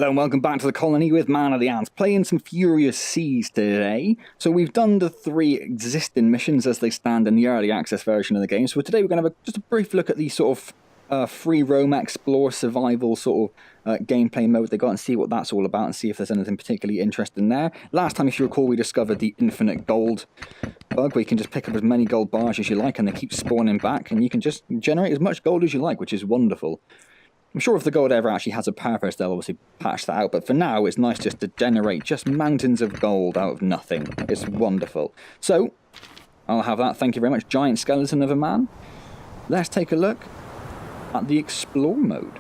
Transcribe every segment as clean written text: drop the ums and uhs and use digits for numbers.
Hello and welcome back to the colony with Man of the Antz, playing some Furious Seas today. So we've done the 3 existing missions as they stand in the early access version of the game. So today we're going to have just a brief look at the sort of free roam, explore, survival sort of gameplay mode they got and see what that's all about and see if there's anything particularly interesting there. Last time, if you recall, we discovered the infinite gold bug where you can just pick up as many gold bars as you like and they keep spawning back and you can just generate as much gold as you like, which is wonderful. I'm sure if the gold ever actually has a purpose, they'll obviously patch that out, but for now it's nice just to generate just mountains of gold out of nothing. It's wonderful. So, I'll have that, thank you very much, giant skeleton of a man. Let's take a look at the explore mode.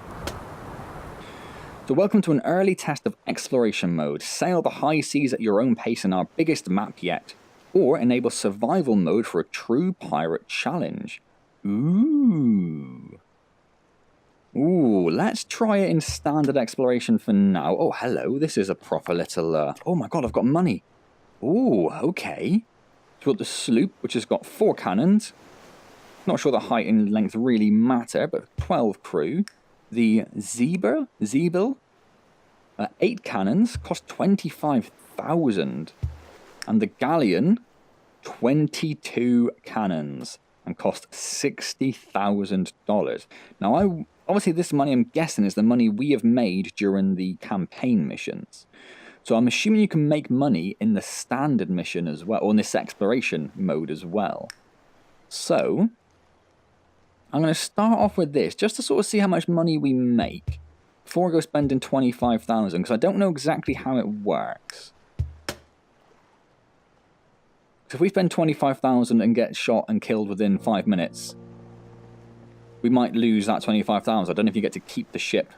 So welcome to an early test of exploration mode. Sail the high seas at your own pace in our biggest map yet, or enable survival mode for a true pirate challenge. Ooh, let's try it in standard exploration for now. Oh, hello, this is a proper little, oh my god, I've got money. Ooh, okay. So we've got the sloop, which has got 4 cannons. Not sure the height and length really matter, but 12 crew. The Zeebil, 8 cannons, cost 25,000. And the Galleon, 22 cannons, and cost $60,000. Now, obviously this money, I'm guessing, is the money we have made during the campaign missions. So I'm assuming you can make money in the standard mission as well, or in this exploration mode as well. So, I'm going to start off with this, just to sort of see how much money we make, before I go spending 25,000, because I don't know exactly how it works. So if we spend 25,000 and get shot and killed within 5 minutes, we might lose that 25,000. I don't know if you get to keep the ship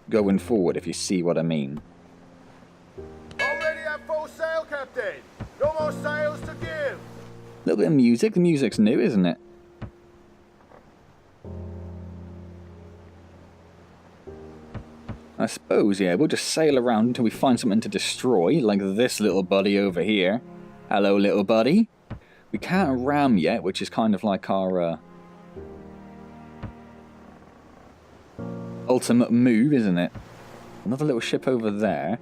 going forward, if you see what I mean. Already at full sail, Captain. No more sails to give. A little bit of music. The music's new, isn't it? I suppose, yeah, we'll just sail around until we find something to destroy, like this little buddy over here. Hello, little buddy. We can't ram yet, which is kind of like our ultimate move, isn't it? Another little ship over there.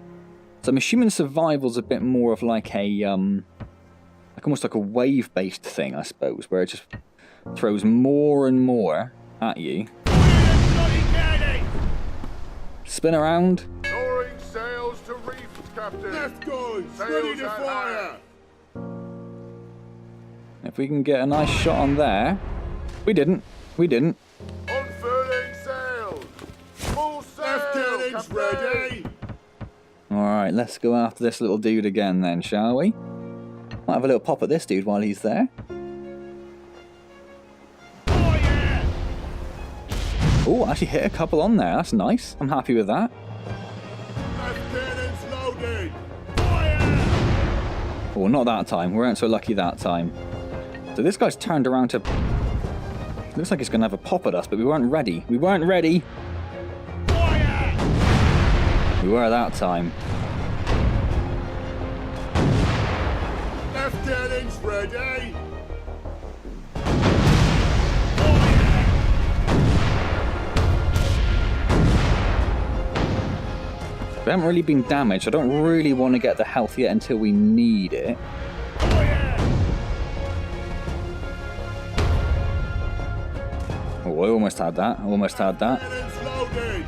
So I'm assuming survival's a bit more of like a almost like a wave-based thing, I suppose, where it just throws more and more at you. Spin around. Lowering sails to reef, Captain. Left guys, Sails ready to at fire. hand. If we can get a nice shot on there. We didn't. Unfurling sails. Full sail, Left cannons Captain. ready. Alright, let's go after this little dude again then, shall we? Might have a little pop at this dude while he's there. Oh yeah! Oh, actually hit a couple on there. That's nice. I'm happy with that. Left cannons loaded. Fire! Oh, not that time. We weren't so lucky that time. So this guy's turned around to... Looks like he's going to have a pop at us, but we weren't ready. We weren't ready. Fire! We were that time. Left cannons ready. We haven't really been damaged. I don't really want to get the health yet until we need it. Oh, I almost had that. Cannons loaded.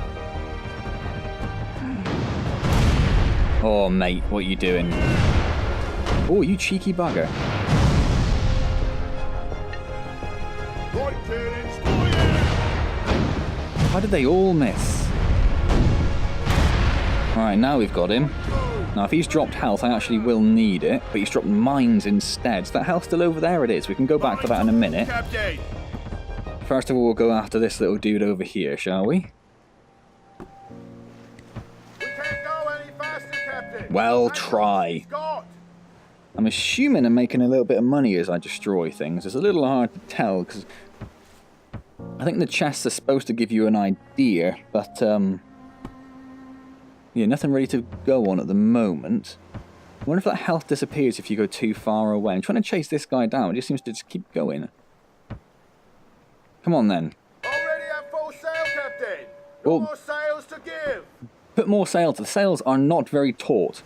Oh, mate, what are you doing? Oh, you cheeky bugger. Right cannons fire! How did they all miss? Alright, now we've got him. Now, if he's dropped health, I actually will need it, but he's dropped mines instead. Is that health still over there? It is. We can go back for that in a minute. Captain. First of all, we'll go after this little dude over here, shall we? We can't go any faster, Captain. Well, Hang on, try. he's got. I'm assuming I'm making a little bit of money as I destroy things. It's a little hard to tell, because I think the chests are supposed to give you an idea, but, yeah, nothing really to go on at the moment. I wonder if that health disappears if you go too far away. I'm trying to chase this guy down. It just seems to just keep going. Come on, then. Already at full sail, Captain. No Oh. more sails to give. Put more sails. The sails are not very taut.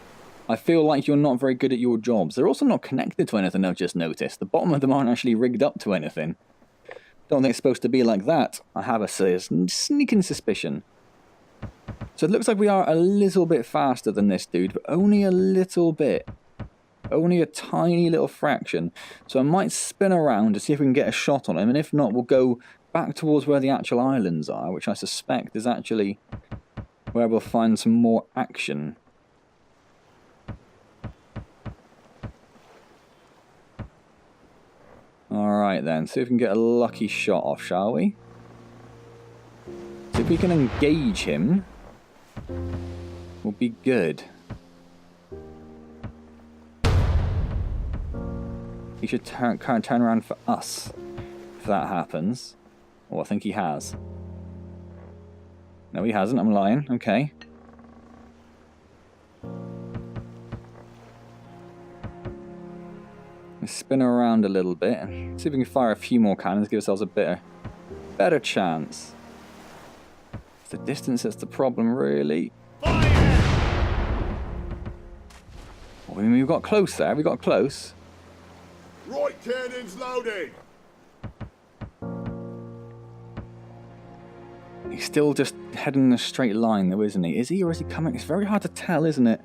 I feel like you're not very good at your jobs. They're also not connected to anything, I've just noticed. The bottom of them aren't actually rigged up to anything. Don't think it's supposed to be like that. I have a sneaking suspicion. So it looks like we are a little bit faster than this dude, but only a little bit. Only a tiny little fraction. So I might spin around to see if we can get a shot on him, and if not, we'll go back towards where the actual islands are, which I suspect is actually where we'll find some more action. Alright then, see if we can get a lucky shot off, shall we? See if we can engage him. Will be good. He should turn around for us, if that happens. Oh, I think he has. No, he hasn't, I'm lying. Okay. Let's spin around a little bit. See if we can fire a few more cannons, give ourselves a better chance. It's the distance that's the problem, really. Fire! Oh, I mean, we got close there. We got close. Right cannons loading. He's still just heading in a straight line, though, isn't he? Is he, or is he coming? It's very hard to tell, isn't it?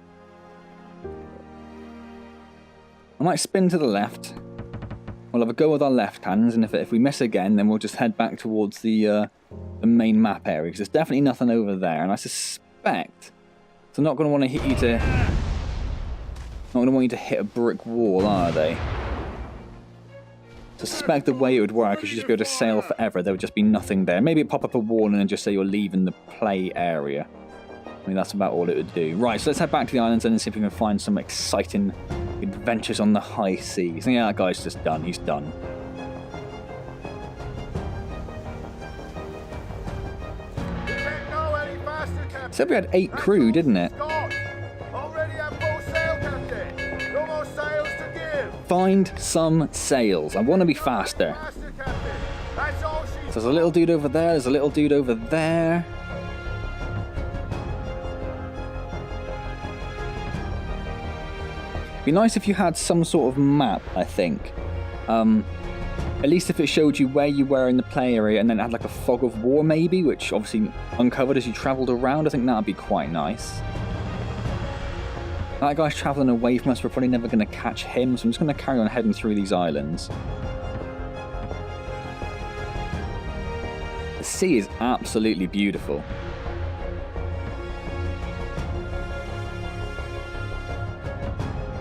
I might spin to the left. We'll have a go with our left hands, and if we miss again, then we'll just head back towards the main map area, because there's definitely nothing over there, and I suspect they're not going to want to hit you to... Not going to want you to hit a brick wall, are they? Suspect the way it would work is you just be able to sail forever. There would just be nothing there. Maybe it'd pop up a warning and just say you're leaving the play area. I mean, that's about all it would do. Right, so let's head back to the islands and see if we can find some exciting adventures on the high seas. Yeah, that guy's just done. He's done. We can't go any faster, Captain. Said we had 8 crew, didn't it? Scott, already at full sail, Captain. No more sails to give. Find some sails. I want to be faster. Faster, Captain. That's all she... So there's a little dude over there. There's a little dude over there. Be nice if you had some sort of map, I think. At least if it showed you where you were in the play area and then it had like a fog of war maybe, which obviously uncovered as you travelled around. I think that would be quite nice. That guy's travelling away from us. We're probably never going to catch him, so I'm just going to carry on heading through these islands. The sea is absolutely beautiful.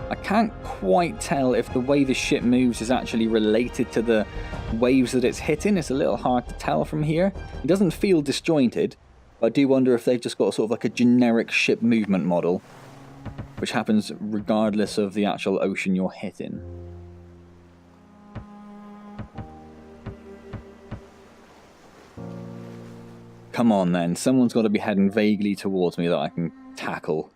I can't quite tell if the way the ship moves is actually related to the waves that it's hitting. It's a little hard to tell from here. It doesn't feel disjointed, but I do wonder if they've just got sort of like a generic ship movement model, which happens regardless of the actual ocean you're hitting. Come on then, someone's got to be heading vaguely towards me that I can tackle.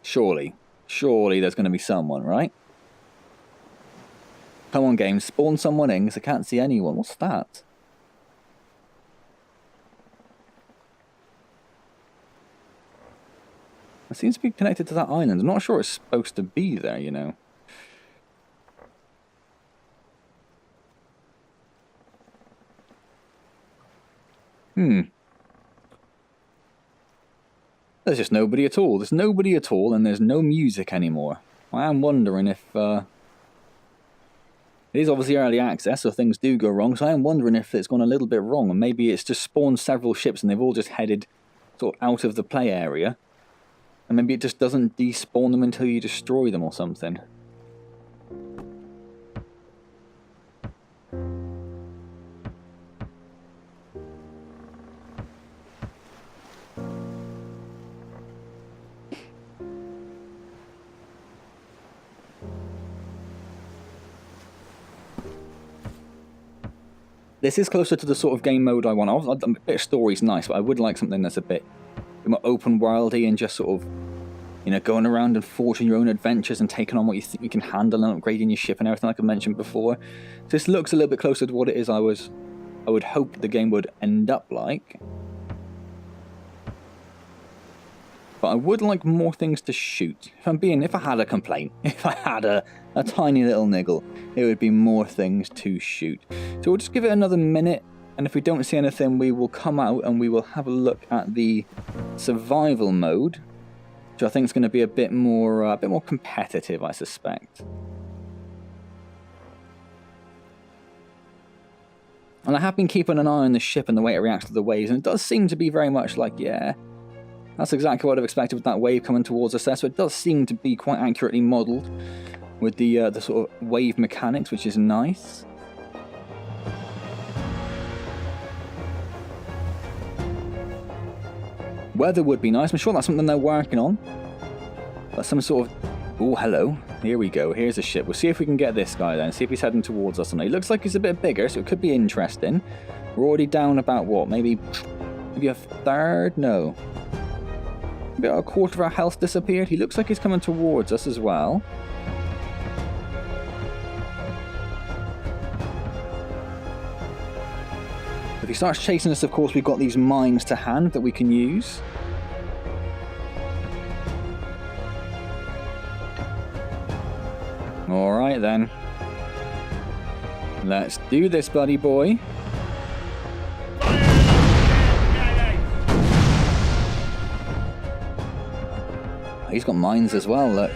Surely there's going to be someone, right? Come on, game, spawn someone in, because I can't see anyone. What's that? It seems to be connected to that island. I'm not sure it's supposed to be there, you know. There's just nobody at all. There's nobody at all, and there's no music anymore. I am wondering if... It is obviously early access, so things do go wrong, so I am wondering if it's gone a little bit wrong, and maybe it's just spawned several ships and they've all just headed sort of out of the play area, and maybe it just doesn't despawn them until you destroy them or something. This is closer to the sort of game mode I want. A bit of story's nice, but I would like something that's a bit more open worldy and just sort of you know, going around and forging your own adventures and taking on what you think you can handle and upgrading your ship and everything like I mentioned before. So this looks a little bit closer to what it is I would hope the game would end up like. But I would like more things to shoot. If I had a complaint, if I had a tiny little niggle, it would be more things to shoot. So we'll just give it another minute, and if we don't see anything, we will come out and we will have a look at the survival mode, which I think is going to be a bit more competitive, I suspect. And I have been keeping an eye on the ship and the way it reacts to the waves, and it does seem to be very much like, yeah, that's exactly what I've expected with that wave coming towards us there. So it does seem to be quite accurately modelled with the sort of wave mechanics, which is nice. Weather would be nice. I'm sure that's something they're working on. But some sort of... Oh, hello. Here we go. Here's a ship. We'll see if we can get this guy then. See if he's heading towards us or not. He looks like he's a bit bigger, so it could be interesting. We're already down about what? Maybe a third? No. Maybe a quarter of our health disappeared. He looks like he's coming towards us as well. If he starts chasing us, of course, we've got these mines to hand that we can use. Alright then. Let's do this, buddy boy. He's got mines as well, look.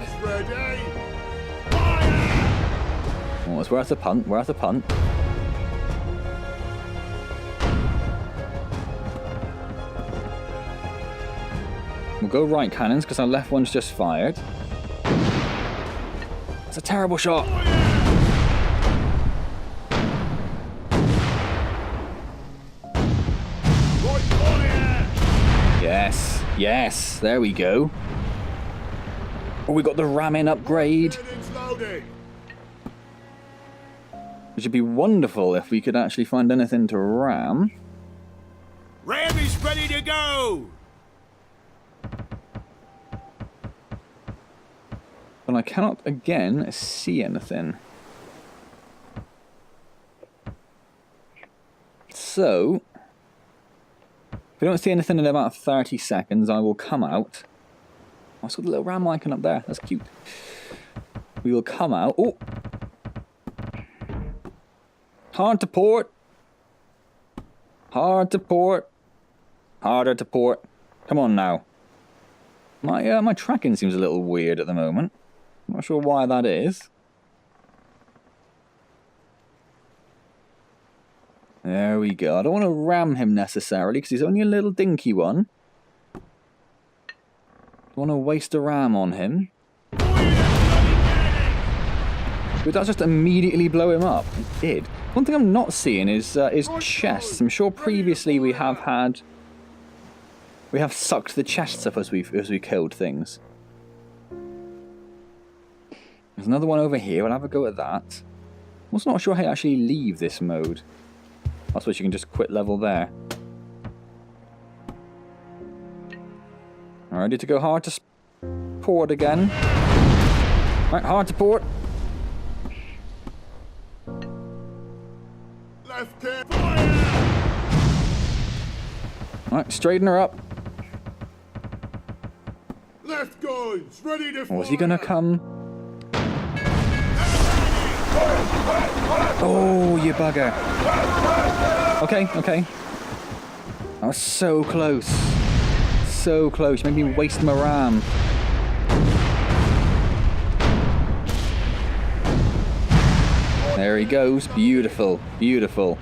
Oh, it's worth a punt, worth a punt. We'll go right cannons because our left one's just fired. It's a terrible shot. Yes, yes, there we go. Oh, we got the ramming upgrade. Which would be wonderful if we could actually find anything to ram. Ram is ready to go! But I cannot, again, see anything. So, if we don't see anything in about 30 seconds, I will come out. I saw the little ram icon up there. That's cute. We will come out. Oh! Hard to port. Hard to port. Harder to port. Come on now. My tracking seems a little weird at the moment. Not sure why that is. There we go. I don't want to ram him necessarily because he's only a little dinky one. Don't want to waste a ram on him. Would that just immediately blow him up? It did. One thing I'm not seeing is chests. I'm sure previously we have sucked the chests up as we killed things. There's another one over here. We'll have a go at that. I'm also not sure how to actually leave this mode. I suppose you can just quit level there. Ready to go hard to port again. Right, hard to port. Left hand fire! Right, straighten her up. Left guns ready to fire! Or is he gonna come? Oh, you bugger. Okay, okay. That was so close. So close. You made me waste my ram. There he goes. Beautiful. Beautiful.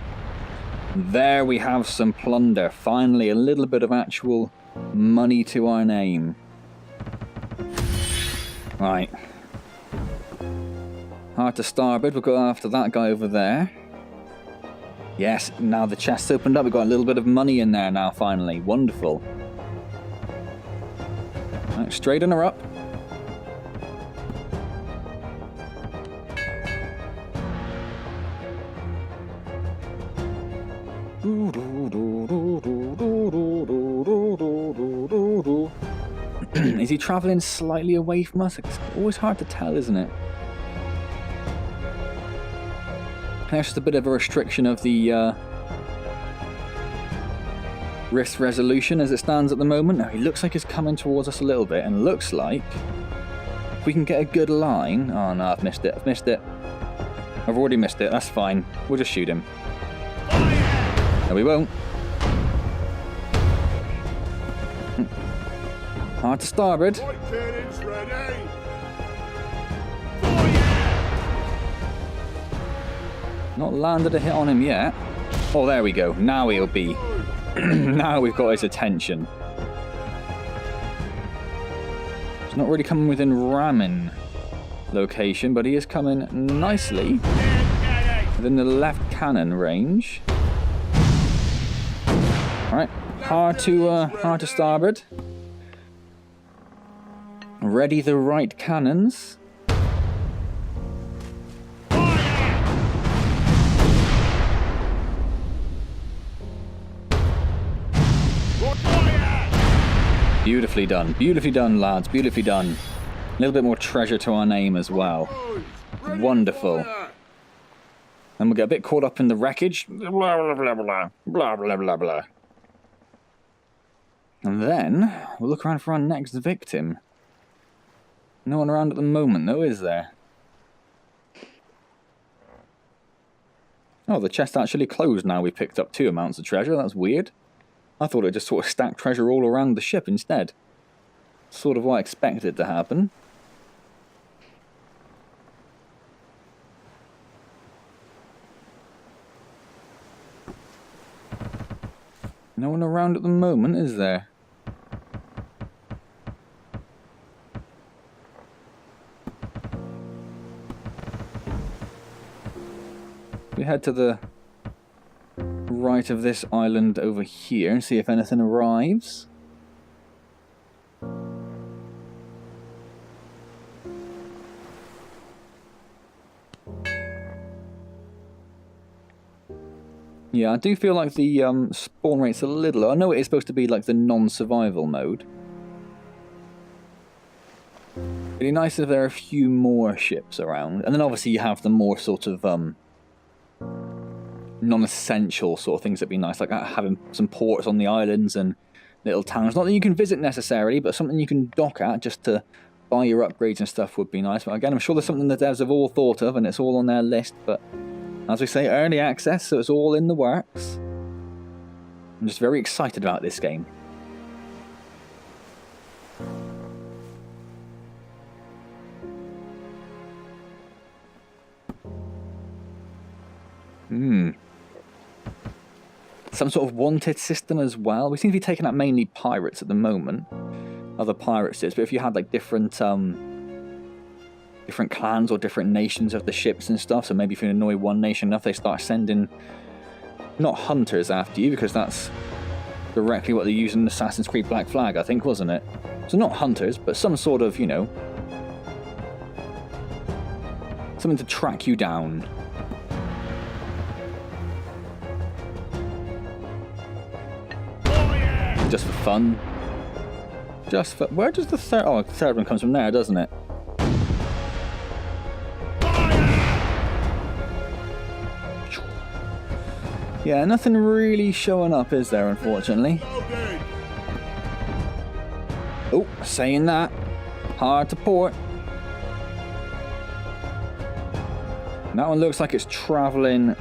There we have some plunder. Finally, a little bit of actual money to our name. Right. Hard to starboard. We'll go after that guy over there. Yes, now the chest's opened up. We've got a little bit of money in there now, finally. Wonderful. Right, straighten her up. Is he travelling slightly away from us? It's always hard to tell, isn't it? There's just a bit of a restriction of the wrist resolution as it stands at the moment. Now, he looks like he's coming towards us a little bit, and looks like if we can get a good line... Oh no, I've missed it. I've already missed it. That's fine. We'll just shoot him. No, we won't. Hard to starboard. Right cannons ready. Not landed a hit on him yet. Oh, there we go. Now he'll be... Now we've got his attention. He's not really coming within ramming location, but he is coming nicely within the left cannon range. Alright, hard to starboard. Ready the right cannons. Beautifully done, lads, beautifully done. A little bit more treasure to our name as well. Wonderful. And we'll get a bit caught up in the wreckage. Blah, blah, blah, blah, blah, blah, blah, blah. And then we'll look around for our next victim. No one around at the moment, though, is there? Oh, the chest actually closed now we picked up 2 amounts of treasure. That's weird. I thought it just sort of stacked treasure all around the ship instead. Sort of what I expected to happen. No one around at the moment, is there? We head to the right of this island over here and see if anything arrives. Yeah, I do feel like the spawn rate's a little low. I know it is supposed to be like the non-survival mode. It'd be nice if there are a few more ships around. And then obviously you have the more sort of non-essential sort of things that'd be nice, like having some ports on the islands and little towns. Not that you can visit necessarily, but something you can dock at just to buy your upgrades and stuff would be nice. But again, I'm sure there's something the devs have all thought of and it's all on their list, but as we say, early access, so it's all in the works. I'm just very excited about this game. Some sort of wanted system as well. We seem to be taking out mainly pirates at the moment. Other pirates is, but if you had like different clans or different nations of the ships and stuff, so maybe if you annoy one nation enough, they start sending not hunters after you, because that's directly what they use in Assassin's Creed Black Flag, I think, wasn't it? So not hunters, but some sort of, you know, something to track you down. Just for fun. Just for... Where does the third... Oh, the third one comes from there, doesn't it? Yeah, nothing really showing up, is there, unfortunately? Oh, saying that. Hard to port. That one looks like it's travelling...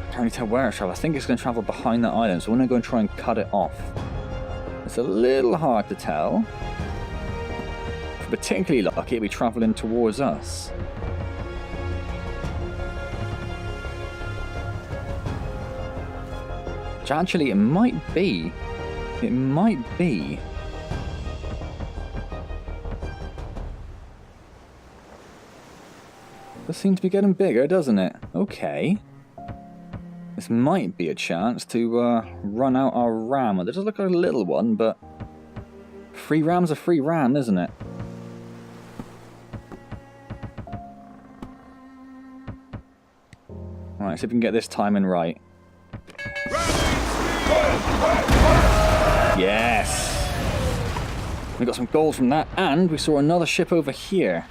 Can't really tell where it's traveling. I think it's going to travel behind that island, so we're going to go and try and cut it off. It's a little hard to tell. If we're particularly lucky, it'll be travelling towards us. Which actually, it might be. It might be. This seems to be getting bigger, doesn't it? Okay. This might be a chance to run out our ram. It does look like a little one, but free ram's a free ram, isn't it? Alright, see if we can get this timing right. Yes! We got some gold from that, and we saw another ship over here.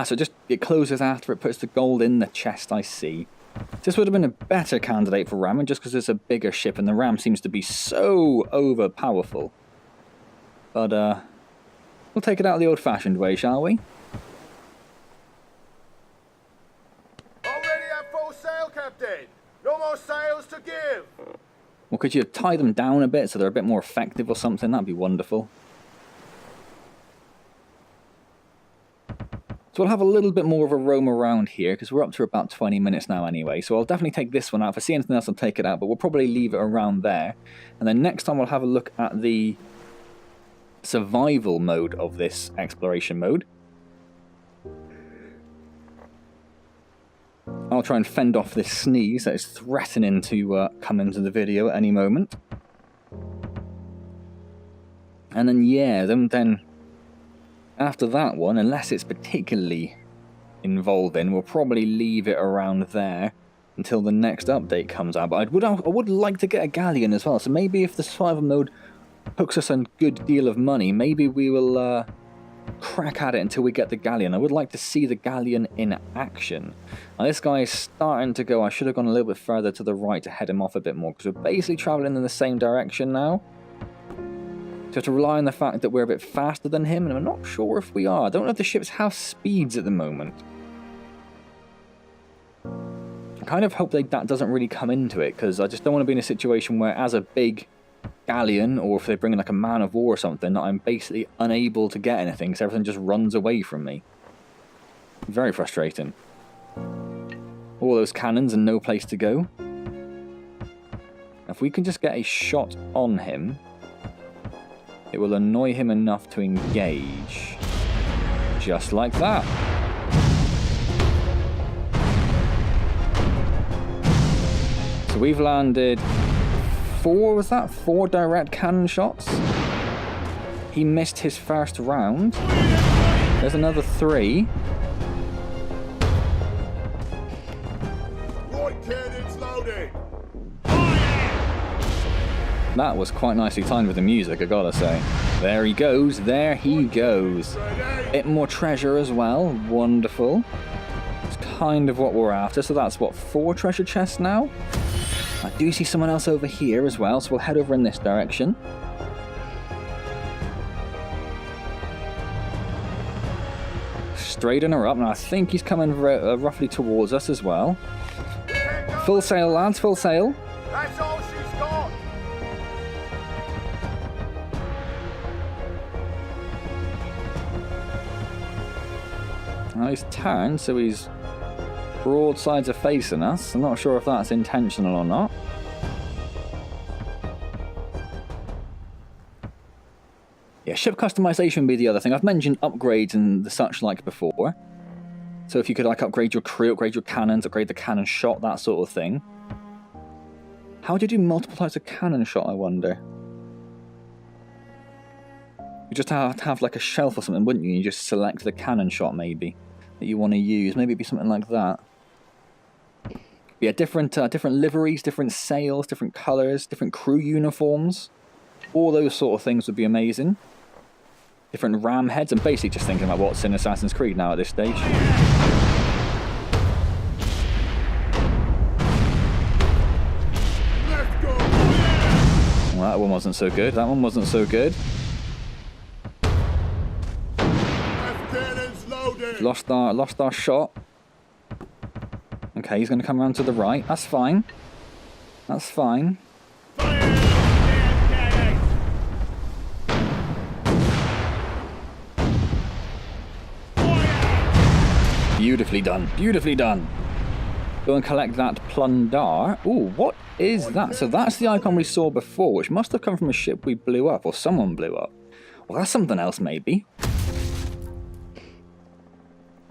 So it closes after it puts the gold in the chest, I see. This would have been a better candidate for ramming just because it's a bigger ship and the ram seems to be so overpowerful. But, we'll take it out the old-fashioned way, shall we? Already at full sail, Captain. No more sails to give. Well, could you tie them down a bit so they're a bit more effective or something? That'd be wonderful. So we'll have a little bit more of a roam around here, because we're up to about 20 minutes now anyway. So I'll definitely take this one out. If I see anything else, I'll take it out, but we'll probably leave it around there. And then next time we'll have a look at the survival mode of this exploration mode. I'll try and fend off this sneeze that is threatening to come into the video at any moment. And then, yeah, then after that one, unless it's particularly involving, we'll probably leave it around there until the next update comes out. But I would like to get a galleon as well, so maybe if the survival mode hooks us a good deal of money, maybe we will crack at it until we get the galleon. I would like to see the galleon in action. Now this guy is starting to go. I should have gone a little bit further to the right to head him off a bit more, because we're basically travelling in the same direction now. So to rely on the fact that we're a bit faster than him, and I'm not sure if we are. I don't know if the ships have speeds at the moment. I kind of hope that doesn't really come into it, because I just don't want to be in a situation where, as a big galleon, or if they bring in like a man of war or something, that I'm basically unable to get anything because everything just runs away from me. Very frustrating. All those cannons and no place to go. If we can just get a shot on him, it will annoy him enough to engage. Just like that. So we've landed 4, was that? 4 direct cannon shots. He missed his first round. There's another 3. Right cannons loaded. That was quite nicely timed with the music, I gotta say. There he goes, there he goes. Bit more treasure as well, wonderful. It's kind of what we're after, so that's what, 4 treasure chests now? I do see someone else over here as well, so we'll head over in this direction. Straighten her up, and I think he's coming roughly towards us as well. Full sail, lads, full sail. That's all she's got. Now he's turned, so he's broadsides are facing us. I'm not sure if that's intentional or not. Yeah, ship customization would be the other thing. I've mentioned upgrades and the such like before. So if you could like upgrade your crew, upgrade your cannons, upgrade the cannon shot, that sort of thing. How do you do multiple types of cannon shot, I wonder? You just have to have like a shelf or something, wouldn't you? You just select the cannon shot maybe that you want to use. Maybe it'd be something like that. Yeah, different liveries, different sails, different colours, different crew uniforms. All those sort of things would be amazing. Different ram heads. I'm basically just thinking about what's in Assassin's Creed now at this stage. Well, that one wasn't so good. That one wasn't so good. Lost our shot. Okay, he's going to come around to the right. That's fine. That's fine. Beautifully done. Beautifully done. Go and collect that plunder. Ooh, what is that? So that's the icon we saw before, which must have come from a ship we blew up, or someone blew up. Well, that's something else, maybe.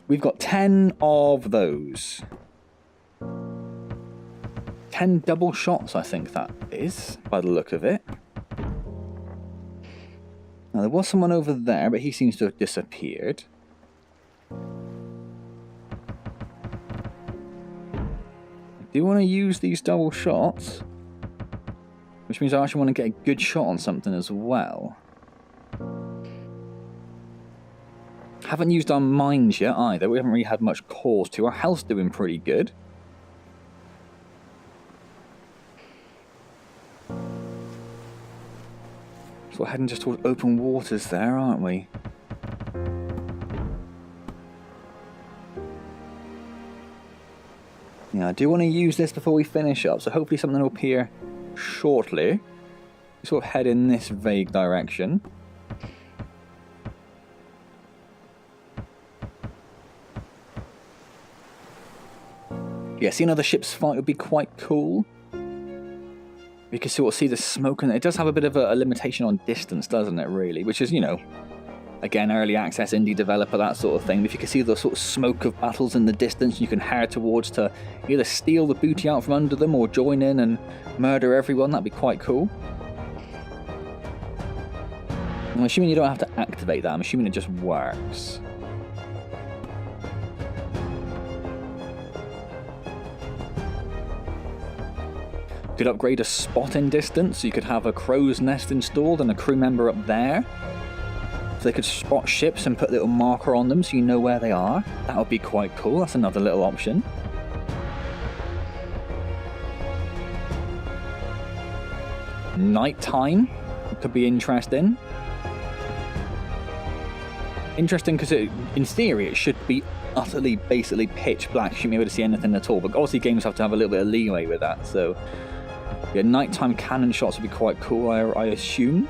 We've got 10 of those. 10 double shots, I think that is, by the look of it. Now, there was someone over there, but he seems to have disappeared. Do you want to use these double shots? Which means I actually want to get a good shot on something as well. Haven't used our mines yet either. We haven't really had much cause to. Our health's doing pretty good. So we're heading just towards open waters there, aren't we? Yeah, I do want to use this before we finish up, so hopefully something will appear shortly. We sort of head in this vague direction. Yeah, seeing other ships fight would be quite cool. We can sort of see the smoke, and it does have a bit of a limitation on distance, doesn't it, really? Which is, you know, again, early access, indie developer, that sort of thing. If you can see the sort of smoke of battles in the distance, you can head towards to either steal the booty out from under them or join in and murder everyone. That'd be quite cool. I'm assuming you don't have to activate that. I'm assuming it just works. You could upgrade a spotting distance, so you could have a crow's nest installed and a crew member up there. So they could spot ships and put a little marker on them so you know where they are. That would be quite cool. That's another little option. Nighttime could be interesting. Interesting because in theory it should be utterly, basically pitch black. You shouldn't be able to see anything at all. But obviously games have to have a little bit of leeway with that. So yeah, nighttime cannon shots would be quite cool, I assume.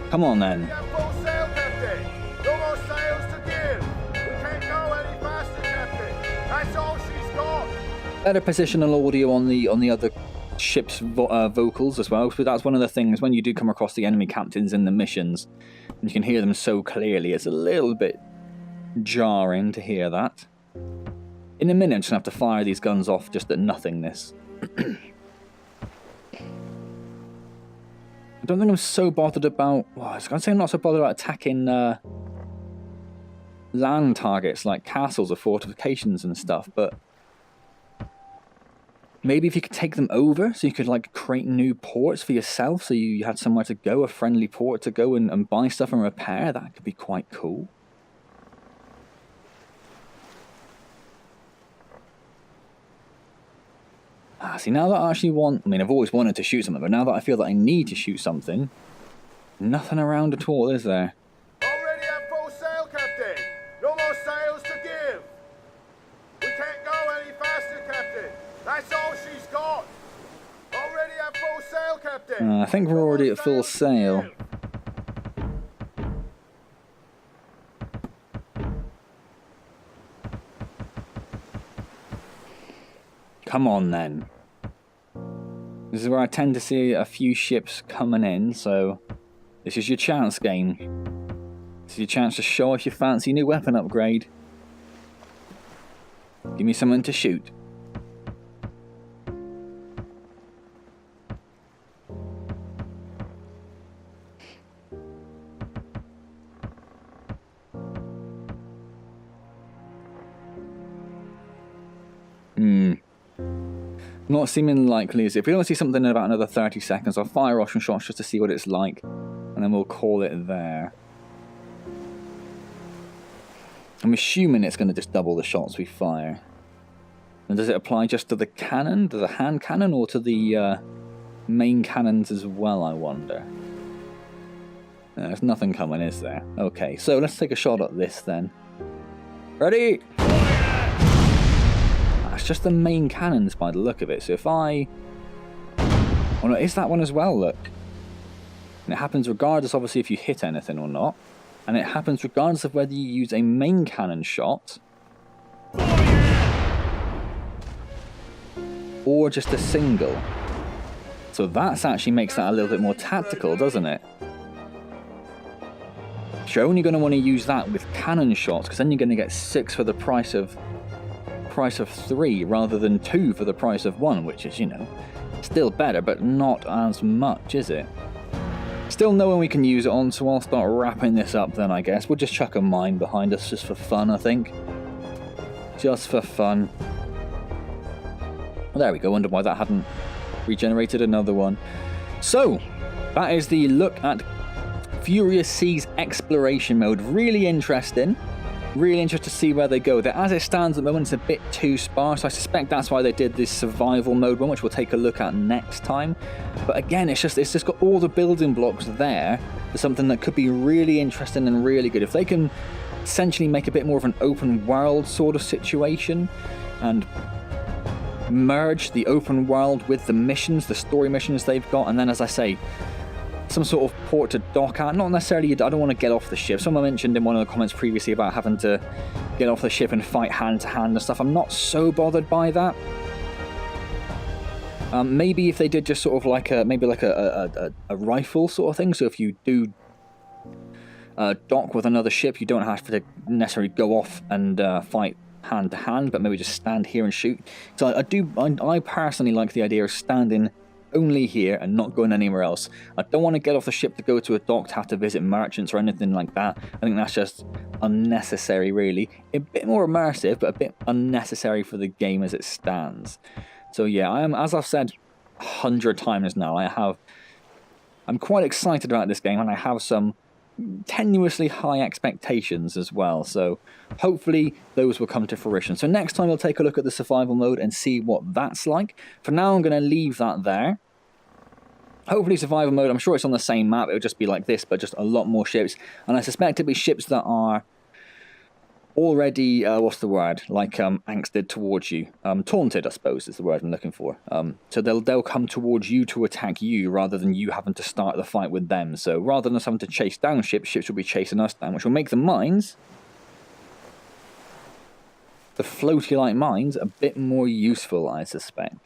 Come on then. Full sail, Captain. No more sails to give. We can't go any faster, Captain. That's all she's got. Better positional audio on the other ship's vocals as well. So that's one of the things when you do come across the enemy captains in the missions, and you can hear them so clearly. It's a little bit jarring to hear that. In a minute, I'm just going to have to fire these guns off just at nothingness. I don't think I'm so bothered about... Well, I was going to say I'm not so bothered about attacking land targets like castles or fortifications and stuff, but maybe if you could take them over, so you could like create new ports for yourself, so you had somewhere to go, a friendly port to go and buy stuff and repair, that could be quite cool. See, now that I actually want... I mean, I've always wanted to shoot something, but now that I feel that I need to shoot something, nothing around at all, is there? Already at full sail, Captain. No more sails to give. We can't go any faster, Captain. That's all she's got. Already at full sail, Captain. I think we're already at full sail. Come on then. This is where I tend to see a few ships coming in, so this is your chance, game. This is your chance to show off your fancy new weapon upgrade. Give me something to shoot. Not seeming likely, is it? If we don't see something in about another 30 seconds, I'll fire off some shots just to see what it's like, and then we'll call it there. I'm assuming it's going to just double the shots we fire. And does it apply just to the cannon, to the hand cannon, or to the main cannons as well, I wonder? There's nothing coming, is there? Okay, so let's take a shot at this then. Ready? It's just the main cannons by the look of it. So if I... Oh no, is that one as well, look. And it happens regardless, obviously, if you hit anything or not. And it happens regardless of whether you use a main cannon shot or just a single. So that actually makes that a little bit more tactical, doesn't it? You're only going to want to use that with cannon shots, because then you're going to get 6 for the price of 3 rather than 2 for the price of 1, which is, you know, still better, but not as much, is it? Still knowing we can use it on, so I'll start wrapping this up then, I guess. We'll just chuck a mine behind us just for fun, I think. Just for fun. Well, there we go. Wonder why that hadn't regenerated another one. So, that is the look at Furious Seas Exploration Mode. Really interesting. Really interested to see where they go. There, as it stands at the moment, it's a bit too sparse. I suspect that's why they did this survival mode one, which we'll take a look at next time. But again, it's just got all the building blocks there for something that could be really interesting and really good. If they can essentially make a bit more of an open world sort of situation and merge the open world with the missions, the story missions they've got, and then, as I say, some sort of port to dock at. Not necessarily, I don't want to get off the ship. Someone mentioned in one of the comments previously about having to get off the ship and fight hand to hand and stuff. I'm not so bothered by that. Maybe if they did just sort of like a rifle sort of thing. So if you do dock with another ship, you don't have to necessarily go off and fight hand to hand, but maybe just stand here and shoot. So I personally like the idea of standing only here and not going anywhere else. I don't want to get off the ship to go to a dock to have to visit merchants or anything like that. I think that's just unnecessary, really. A bit more immersive, but a bit unnecessary for the game as it stands. So yeah, as I've said 100 times now, I'm quite excited about this game, and I have some tenuously high expectations as well, so hopefully those will come to fruition. So next time we'll take a look at the survival mode and see what that's like. For now I'm going to leave that there. Hopefully survival mode, I'm sure it's on the same map, it'll just be like this, but just a lot more ships, and I suspect it'll be ships that are already, what's the word, like Antz did towards you. Taunted, I suppose, is the word I'm looking for. So they'll come towards you to attack you, rather than you having to start the fight with them. So rather than us having to chase down ships, ships will be chasing us down, which will make the mines, the floaty-like mines, a bit more useful, I suspect.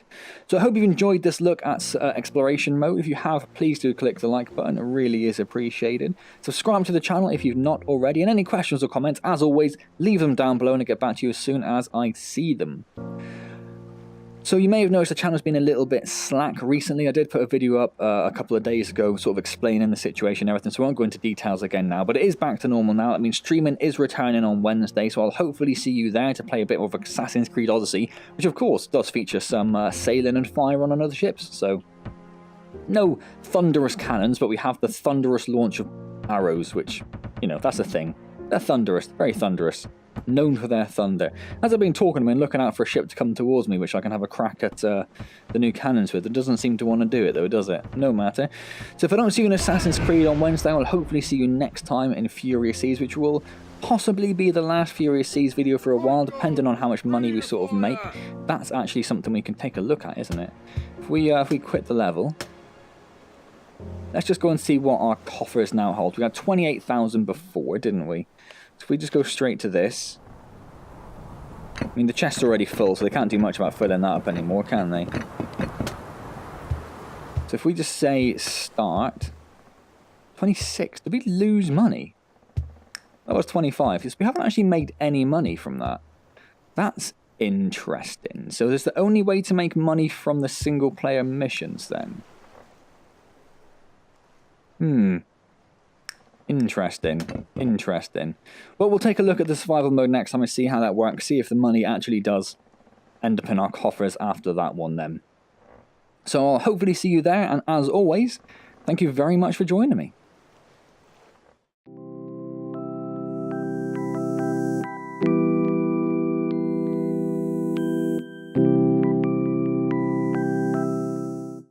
So I hope you've enjoyed this look at exploration mode. If you have, please do click the like button. It really is appreciated. Subscribe to the channel if you've not already. And any questions or comments, as always, leave them down below and I'll get back to you as soon as I see them. So you may have noticed the channel's been a little bit slack recently. I did put a video up a couple of days ago sort of explaining the situation and everything, so I won't go into details again now, but it is back to normal now. I mean, streaming is returning on Wednesday, so I'll hopefully see you there to play a bit more of Assassin's Creed Odyssey, which of course does feature some sailing and fire on other ships, so no thunderous cannons, but we have the thunderous launch of arrows, which, you know, that's a thing. They're thunderous, very thunderous. Known for their thunder. As I've been talking, I've been looking out for a ship to come towards me, which I can have a crack at the new cannons with. It doesn't seem to want to do it, though, does it? No matter. So if I don't see you in Assassin's Creed on Wednesday, I'll hopefully see you next time in Furious Seas, which will possibly be the last Furious Seas video for a while, depending on how much money we sort of make. That's actually something we can take a look at, isn't it? If we quit the level, let's just go and see what our coffers now hold. We had 28,000 before, didn't we? So if we just go straight to this, I mean, the chest's already full, so they can't do much about filling that up anymore, can they? So if we just say start, 26, did we lose money? That was 25, because we haven't actually made any money from that. That's interesting. So is the only way to make money from the single player missions then? Interesting. Well, we'll take a look at the survival mode next time and see how that works, see if the money actually does end up in our coffers after that one then. So I'll hopefully see you there, and as always, thank you very much for joining me.